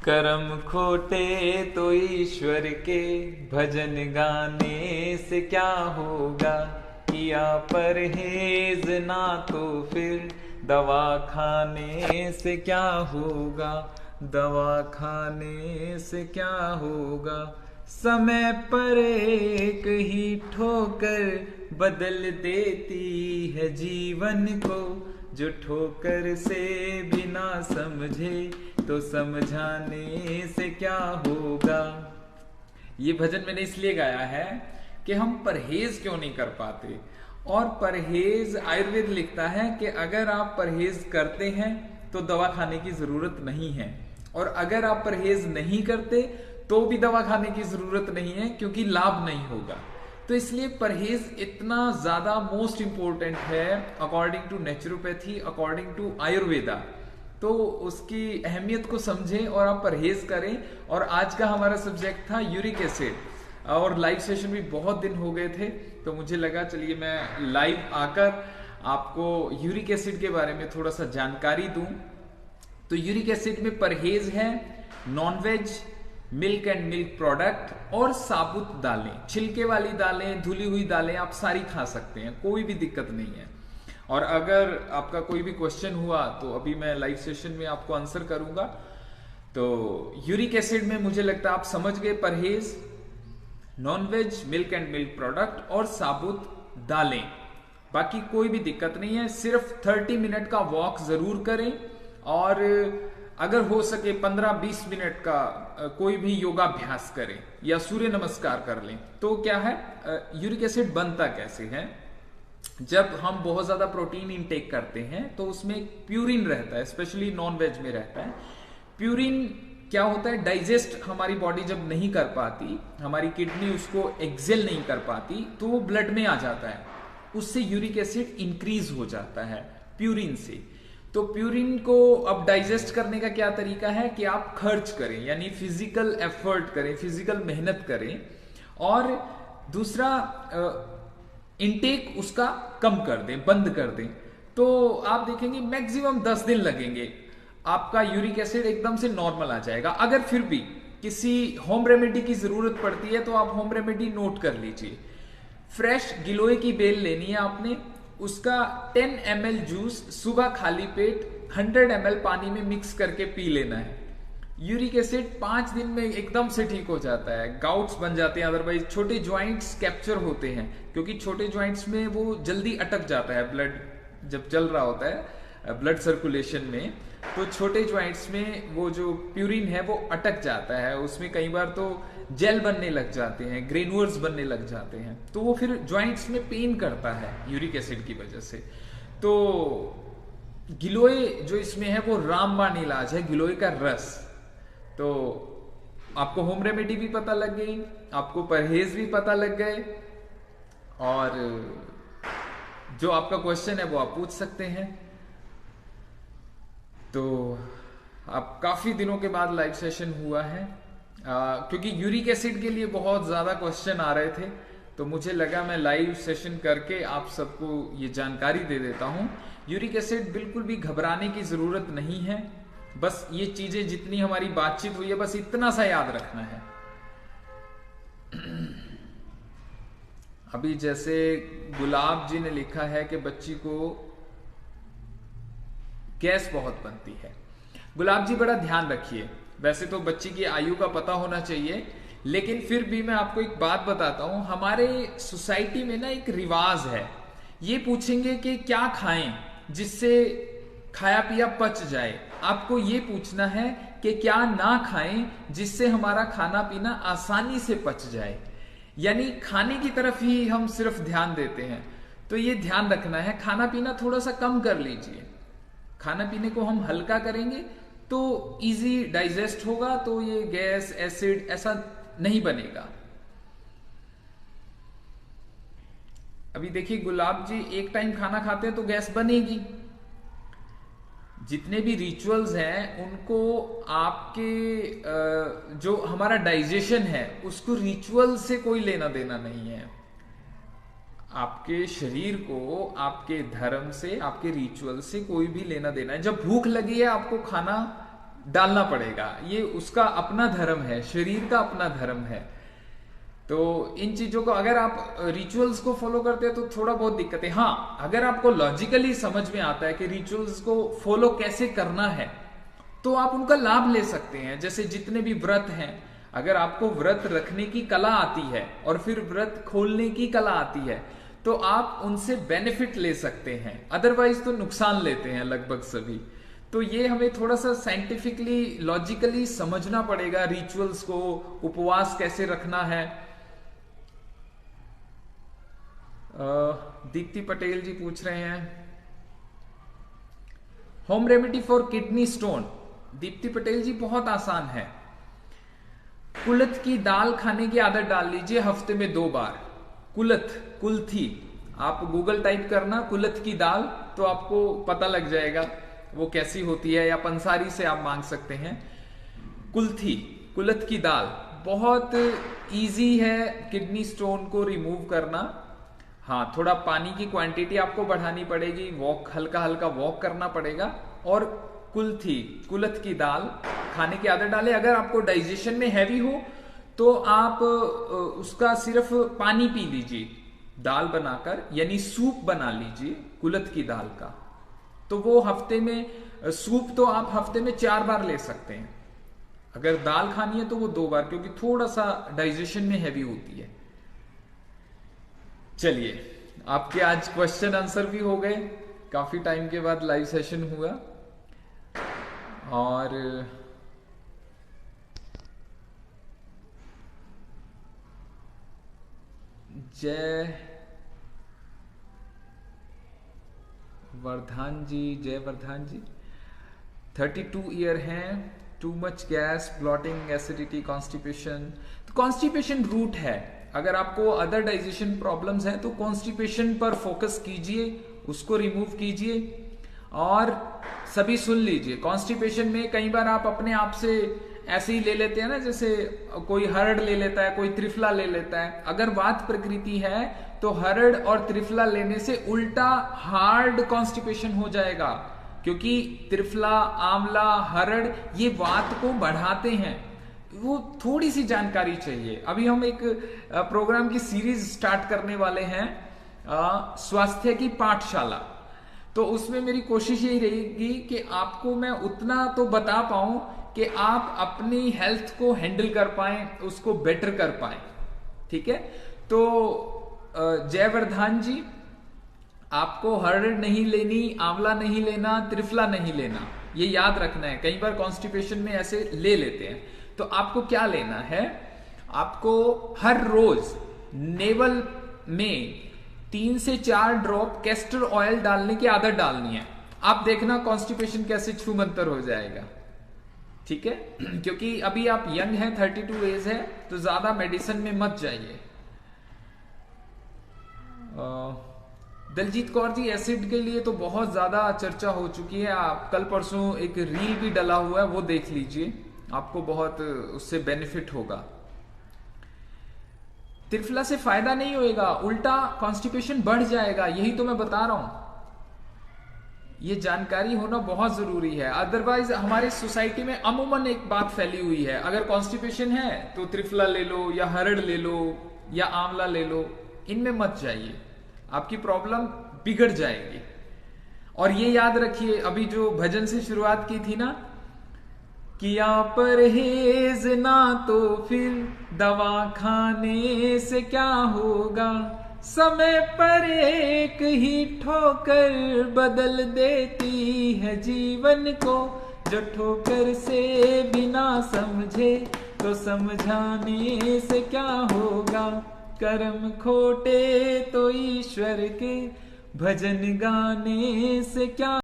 कर्म खोटे तो ईश्वर के भजन गाने से क्या होगा। किया परहेज ना तो फिर दवा खाने से क्या होगा। दवा खाने से क्या होगा। समय पर एक ही ठोकर बदल देती है जीवन को। जो ठोकर से भी ना समझे तो समझाने से क्या होगा। ये भजन मैंने इसलिए गाया है कि हम परहेज क्यों नहीं कर पाते। और परहेज, आयुर्वेद लिखता है कि अगर आप परहेज करते हैं तो दवा खाने की जरूरत नहीं है, और अगर आप परहेज नहीं करते तो भी दवा खाने की जरूरत नहीं है, क्योंकि लाभ नहीं होगा। तो इसलिए परहेज इतना ज्यादा मोस्ट इंपॉर्टेंट है according to naturopathy, according to Ayurveda. तो उसकी अहमियत को समझें और आप परहेज करें। और आज का हमारा सब्जेक्ट था यूरिक एसिड, और लाइव सेशन भी बहुत दिन हो गए थे, तो मुझे लगा चलिए मैं लाइव आकर आपको यूरिक एसिड के बारे में थोड़ा सा जानकारी दूं। तो यूरिक एसिड में परहेज है non veg, milk and milk product और साबुत दालें, छिलके वाली दालें, धुली हुई दालें आप सारी खा सकते हैं, कोई भी दिक्कत नहीं है। और अगर आपका कोई भी क्वेश्चन हुआ तो अभी मैं लाइव सेशन में आपको आंसर करूंगा। तो यूरिक एसिड में मुझे लगता है आप समझ गए, परहेज non veg, milk and milk product और साबुत दालें, बाकी कोई भी दिक्कत नहीं है। सिर्फ 30 मिनट का वॉक जरूर करें, और अगर हो सके 15-20 मिनट का कोई भी योगाभ्यास करें या सूर्य नमस्कार कर लें। तो क्या है, यूरिक एसिड बनता कैसे है। जब हम बहुत ज्यादा प्रोटीन इंटेक करते हैं तो उसमें प्यूरिन रहता है, स्पेशली नॉन वेज में रहता है। प्यूरिन क्या होता है, डाइजेस्ट हमारी बॉडी जब नहीं कर पाती, हमारी किडनी उसको एक्सेल नहीं कर पाती, तो वो ब्लड में आ जाता है, उससे यूरिक एसिड इंक्रीज हो जाता है प्यूरिन से। तो प्यूरिन को अब डाइजेस्ट करने का क्या तरीका है कि आप खर्च करें, यानी फिजिकल एफर्ट करें, फिजिकल मेहनत करें, और दूसरा इनटेक उसका कम कर दें, बंद कर दें। तो आप देखेंगे मैक्सिमम 10 दिन लगेंगे, आपका यूरिक एसिड एकदम से नॉर्मल आ जाएगा। अगर फिर भी किसी होम रेमेडी की जरूरत पड़ती है तो आप होम रेमेडी नोट कर लीजिए। फ्रेश गिलोय की बेल लेनी है आपने, उसका 10 ml जूस सुबह खाली पेट 100 ml पानी में मिक्स करके पी लेना है। यूरिक एसिड 5 दिन में एकदम से ठीक हो जाता है, गाउट्स बन जाते हैं, अदरवाइज छोटे ज्वाइंट्स कैप्चर होते हैं, क्योंकि छोटे ज्वाइंट्स में वो जल्दी अटक जाता है, ब्लड जब चल रहा होता है ब्लड सर्कुलेशन में, तो छोटे ज्वाइंट्स में वो जो प्यूरिन है वो अटक जाता है, उसमें कई बार तो जेल बनने लग जाते हैं, ग्रेनुअर्स बनने लग जाते हैं, तो वो फिर ज्वाइंट्स में पेन करता है यूरिक एसिड की वजह से। तो गिलोय जो इसमें है वो रामबाण इलाज है, गिलोय का रस। तो आपको होम रेमेडी भी पता लग गई, आपको परहेज भी पता लग गए, और जो आपका क्वेश्चन है वो आप पूछ सकते हैं। तो अब काफी दिनों के बाद लाइव सेशन हुआ है, क्योंकि यूरिक एसिड के लिए बहुत ज्यादा क्वेश्चन आ रहे थे, तो मुझे लगा मैं लाइव सेशन करके आप सबको ये जानकारी दे देता हूं। यूरिक एसिड बिल्कुल भी घबराने की जरूरत नहीं है, बस ये चीजें जितनी हमारी बातचीत हुई है बस इतना सा याद रखना है। अभी जैसे गुलाब जी ने लिखा है कि बच्ची को गैस बहुत बनती है। गुलाब जी बड़ा ध्यान रखिए, वैसे तो बच्ची की आयु का पता होना चाहिए, लेकिन फिर भी मैं आपको एक बात बताता हूं। हमारे सोसाइटी में ना एक रिवाज है, ये पूछेंगे कि क्या खाएं जिससे खाया पिया पच जाए। आपको ये पूछना है कि क्या ना खाएं जिससे हमारा खाना पीना आसानी से पच जाए, यानी खाने की तरफ ही हम सिर्फ ध्यान देते हैं। तो ये ध्यान रखना है, खाना पीना थोड़ा सा कम कर लीजिए, खाना पीने को हम हल्का करेंगे तो इजी डाइजेस्ट होगा, तो ये गैस एसिड ऐसा नहीं बनेगा। अभी देखिए गुलाब जी, एक टाइम खाना खाते हैं तो गैस बनेगी। जितने भी रिचुअल्स हैं उनको आपके जो हमारा डाइजेशन है उसको रिचुअल से कोई लेना देना नहीं है। आपके शरीर को आपके धर्म से, आपके रिचुअल से कोई भी लेना देना है। जब भूख लगी है आपको खाना डालना पड़ेगा, ये उसका अपना धर्म है, शरीर का अपना धर्म है। तो इन चीजों को अगर आप रिचुअल्स को फॉलो करते हैं तो थोड़ा बहुत दिक्कत है। हाँ, अगर आपको लॉजिकली समझ में आता है कि रिचुअल्स को फॉलो कैसे करना है तो आप उनका लाभ ले सकते हैं। जैसे जितने भी व्रत हैं, अगर आपको व्रत रखने की कला आती है और फिर व्रत खोलने की कला आती है तो आप उनसे बेनिफिट ले सकते हैं, अदरवाइज तो नुकसान लेते हैं लगभग सभी। तो ये हमें थोड़ा सा साइंटिफिकली लॉजिकली समझना पड़ेगा रिचुअल्स को, उपवास कैसे रखना है। दीप्ति पटेल जी पूछ रहे हैं home remedy for kidney stone. Deepti Patel ji बहुत आसान है, कुलथ की दाल खाने की आदत डाल लीजिए हफ्ते में 2 बार। कुल्थी आप गूगल टाइप करना कुलथ की दाल तो आपको पता लग जाएगा वो कैसी होती है, या पंसारी से आप मांग सकते हैं। कुलथ की दाल बहुत इजी है कुडनी स्टोन को रिमूव करना। हाँ, थोड़ा पानी की क्वांटिटी आपको बढ़ानी पड़ेगी, हल्का हल्का वॉक करना पड़ेगा, और कुलथ की दाल खाने की आदत डालें। अगर आपको डाइजेशन में हैवी हो तो आप उसका सिर्फ पानी पी लीजिए, दाल बनाकर, यानी सूप बना लीजिए कुलथ की दाल का। तो वो हफ्ते में सूप तो आप हफ्ते में 4 बार ले सकते हैं। अगर दाल खानी है तो वो 2 बार, क्योंकि थोड़ा सा डाइजेशन में हैवी होती है। चलिए, आपके आज क्वेश्चन आंसर भी हो गए, काफी टाइम के बाद लाइव सेशन हुआ। और जय वर्धान जी 32 ईयर हैं, too much gas, blotting, acidity, constipation. तो कॉन्स्टिपेशन रूट है। अगर आपको अदर डाइजेशन प्रॉब्लम्स हैं तो कॉन्स्टिपेशन पर फोकस कीजिए, उसको रिमूव कीजिए। और सभी सुन लीजिए, कॉन्स्टिपेशन में कई बार आप अपने आप से ऐसे ही ले लेते हैं ना, जैसे कोई हरड़ ले लेता है, कोई त्रिफला ले लेता है। अगर वात प्रकृति है तो हरड़ और त्रिफला लेने से उल्टा हार्ड कॉन्स्टिपेशन हो जाएगा, क्योंकि त्रिफला, आंवला, हरड़ ये वात को बढ़ाते हैं। वो थोड़ी सी जानकारी चाहिए। अभी हम एक प्रोग्राम की सीरीज स्टार्ट करने वाले हैं, स्वास्थ्य की पाठशाला। तो उसमें मेरी कोशिश यही रहेगी कि आपको मैं उतना तो बता पाऊं कि आप अपनी हेल्थ को हैंडल कर पाएं, उसको बेटर कर पाएं। ठीक है, तो जयवर्धन जी, आपको हरड़ नहीं लेनी, आंवला नहीं लेना, त्रिफला नहीं लेना, ये याद रखना है। कई बार कॉन्स्टिपेशन में ऐसे ले लेते हैं। तो आपको क्या लेना है, आपको हर रोज नेवल में 3 से 4 ड्रॉप कैस्टर ऑयल डालने की आदत डालनी है। आप देखना कॉन्स्टिपेशन कैसे छूमंतर हो जाएगा। ठीक है, क्योंकि अभी आप यंग हैं, 32 एज है, तो ज्यादा मेडिसिन में मत जाइए। दलजीत कौर जी, एसिड के लिए तो बहुत ज्यादा चर्चा हो चुकी है। आप कल परसों एक रील भी डला हुआ है, वो देख लीजिए, आपको बहुत उससे बेनिफिट होगा। त्रिफला से फायदा नहीं होएगा, उल्टा कॉन्स्टिपेशन बढ़ जाएगा, यही तो मैं बता रहा हूं। ये जानकारी होना बहुत जरूरी है। अदरवाइज हमारे सोसाइटी में अमूमन एक बात फैली हुई है, अगर कॉन्स्टिपेशन है तो त्रिफला ले लो, या हरड़ ले लो, या आंवला ले लो, इनमें मत जाइए, आपकी प्रॉब्लम बिगड़ जाएगी। और ये याद रखिए, अभी जो भजन से शुरुआत की थी ना, किया परहेज ना तो फिर दवा खाने से क्या होगा, समय पर एक ही ठोकर बदल देती है जीवन को, जो ठोकर से बिना समझे तो समझाने से क्या होगा, कर्म खोटे तो ईश्वर के भजन गाने से क्या